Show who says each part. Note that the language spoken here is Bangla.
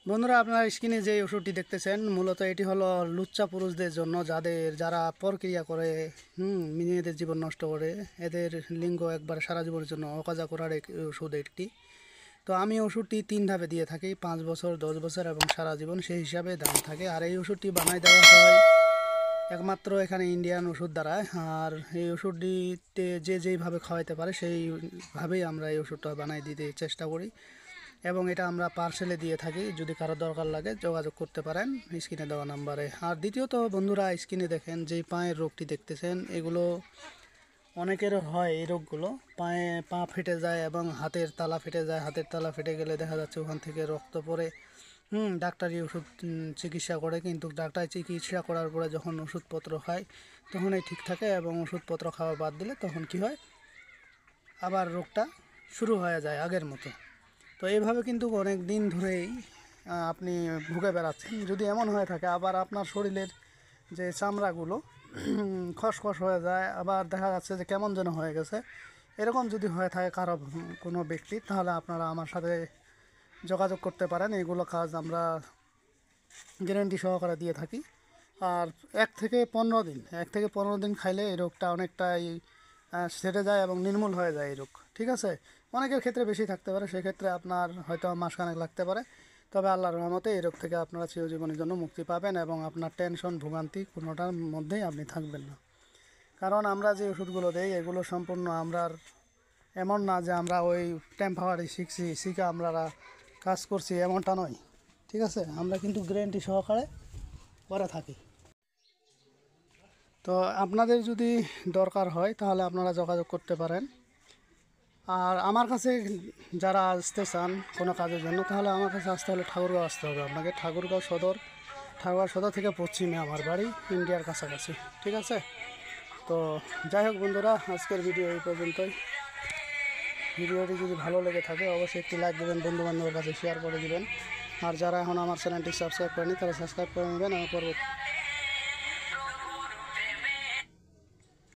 Speaker 1: বন্ধুরা, আপনারা স্ক্রিনে যে ওষুধটি দেখতেছেন মূলত এটি হলো লুচ্চা পুরুষদের জন্য, যারা প্রক্রিয়া করে মেয়েদের জীবন নষ্ট করে, এদের লিঙ্গ একবার সারা জীবনের জন্য অকাজা করার ওষুধ একটি। তো আমি ওষুধটি 3 ধাপে দিয়ে থাকি, 5 বছর, 10 বছর এবং সারা জীবন, সেই হিসাবে দাম থাকে। আর এই ওষুধটি বানাই দেওয়া হয় একমাত্র এখানে ইন্ডিয়ান ওষুধ দ্বারা। আর এই ওষুধটিতে যেইভাবে খাওয়াইতে পারে সেইভাবেই আমরা এই ওষুধটা বানাই দিতে চেষ্টা করি এবং এটা আমরা পার্সেলে দিয়ে থাকি। যদি কারো দরকার লাগে যোগাযোগ করতে পারেন স্ক্রিনে দেওয়া নাম্বারে। আর দ্বিতীয়ত বন্ধুরা, স্ক্রিনে দেখেন যে পায়ের রোগটি দেখতেছেন, এগুলো অনেকের হয়। এই রোগগুলো পা ফেটে যায় এবং হাতের তালা ফেটে যায়। হাতের তালা ফেটে গেলে দেখা যাচ্ছে ওখান থেকে রক্ত পড়ে। ডাক্তারি ওষুধ চিকিৎসা করে, কিন্তু ডাক্তারি চিকিৎসা করার পরে যখন ওষুধপত্র খায় তখনই ঠিক থাকে, এবং ওষুধপত্র খাওয়া বাদ দিলে তখন কি হয়, আবার রোগটা শুরু হয়ে যায় আগের মতো। তো এইভাবে কিন্তু অনেক দিন ধরেই আপনি ভুগে বেড়াচ্ছেন। যদি এমন হয়ে থাকে আবার আপনার শরীরের যে চামড়াগুলো খসখস হয়ে যায়, আবার দেখা যাচ্ছে যে কেমন যেন হয়ে গেছে, এরকম যদি হয়ে থাকে কারো কোনো ব্যক্তি, তাহলে আপনারা আমার সাথে যোগাযোগ করতে পারেন। এগুলো কাজ আমরা গ্যারান্টি সহকারে দিয়ে থাকি। আর 1 থেকে 15 দিন খাইলে এই রোগটা অনেকটাই সেরে যায় এবং নির্মূল হয়ে যায় এই রোগ। ঠিক আছে, অনেকের ক্ষেত্রে বেশি থাকতে পারে, সেক্ষেত্রে আপনার হয়তো মাসখানেক লাগতে পারে। তবে আল্লাহর রহমতে এই রোগ থেকে আপনারা চিরজীবনের জন্য মুক্তি পাবেন এবং আপনার টেনশন ভোগান্তি কোনোটার মধ্যেই আপনি থাকবেন না। কারণ আমরা যে ওষুধগুলো দেই এগুলো সম্পূর্ণ আমরা এমন না যে আমরা ওই টেম্পারারি শিখে আমরা কাজ করছি, এমনটা নয়। ঠিক আছে, আমরা কিন্তু গ্যারান্টি সহকারে করে থাকি। তো আপনাদের যদি দরকার হয় তাহলে আপনারা যোগাযোগ করতে পারেন। আর আমার কাছে যারা আসতে চান কোনো কাজের জন্য, তাহলে আমার কাছে আসতে হলে ঠাকুরগাঁও আসতে হবে আপনাকে। ঠাকুরগাঁও সদর থেকে পশ্চিমে আমার বাড়ি, ইন্ডিয়ার কাছাকাছি। ঠিক আছে, তো যাই হোক বন্ধুরা, আজকের ভিডিও এই পর্যন্তই। ভিডিওটি যদি ভালো লেগে থাকে অবশ্যই একটি লাইক দেবেন, বন্ধুবান্ধবের কাছে শেয়ার করে দেবেন। আর যারা এখন আমার চ্যানেলটি সাবস্ক্রাইব করেনি তারা সাবস্ক্রাইব করে নেবেন। আমার পরবর্তী